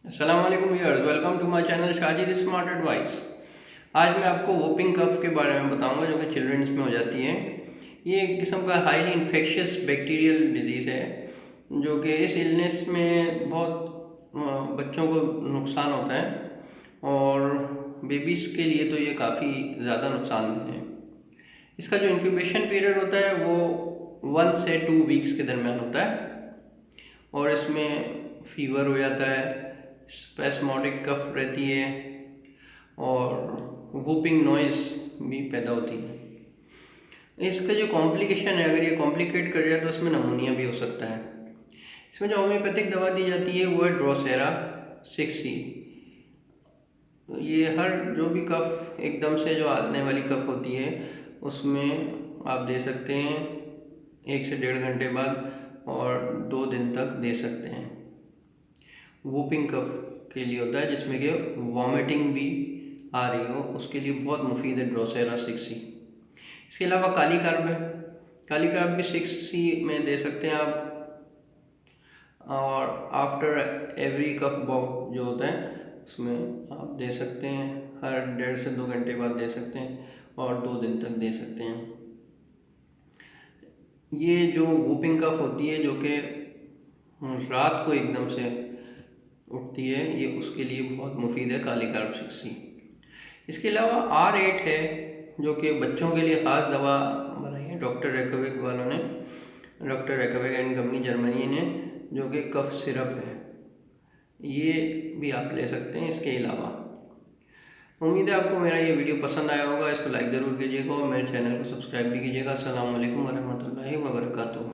अस्सलाम वालेकुम viewers, welcome to my channel Shajid smart advice. आज मैं आपको वोपिंग कफ के बारे में बताऊंगा जो कि चिल्ड्रंस में हो जाती है। ये एक किस्म का हाईली इन्फेक्शियस बैक्टीरियल डिजीज़ है जो कि इस इलनेस में बहुत बच्चों को नुकसान होता है और बेबीज़ के लिए तो ये काफ़ी ज़्यादा नुकसानदेह है। इसका जो इंक्यूबेशन पीरियड होता है वो 1 से 2 वीक्स के दरमियान होता है और इसमें फीवर हो जाता है, स्पेस्मोडिक कफ रहती है और वूपिंग नॉइज़ भी पैदा होती है। इसका जो कॉम्प्लिकेशन है, अगर ये कॉम्प्लिकेट कर जाए तो इसमें नमूनिया भी हो सकता है। इसमें जो होम्योपैथिक दवा दी जाती है वो है ड्रोसेरा 6C। ये हर जो भी कफ एकदम से जो आने वाली कफ होती है उसमें आप दे सकते हैं 1 से 1.5 घंटे बाद और 2 दिन तक दे सकते हैं। वूपिंग कफ के लिए होता है जिसमें कि वॉमिटिंग भी आ रही हो, उसके लिए बहुत मुफीद है ड्रोसेरा 6C। इसके अलावा काली कार्ब है, काली कार्ब भी 6C में दे सकते हैं आप। और आफ्टर एवरी कफ बाउट जो होता है उसमें आप दे सकते हैं, हर 1.5 से 2 घंटे बाद दे सकते हैं और 2 दिन तक दे सकते हैं। ये जो वूपिंग कफ होती है जो कि रात को एकदम से उठती है, ये उसके लिए बहुत मुफीद है काली कार्ब 6C। इसके अलावा R8 है जो कि बच्चों के लिए ख़ास दवा बनाई है डॉक्टर रेकविक वालों ने, डॉक्टर रेकविक एंड कंपनी जर्मनी ने, जो कि कफ सिरप है, ये भी आप ले सकते हैं। इसके अलावा उम्मीद है आपको मेरा ये वीडियो पसंद आया होगा। इसको लाइक ज़रूर कीजिएगा और मेरे चैनल को सब्सक्राइब भी कीजिएगा। अस्सलाम वालेकुम वरहमतुल्लाहि वबरकातुहू।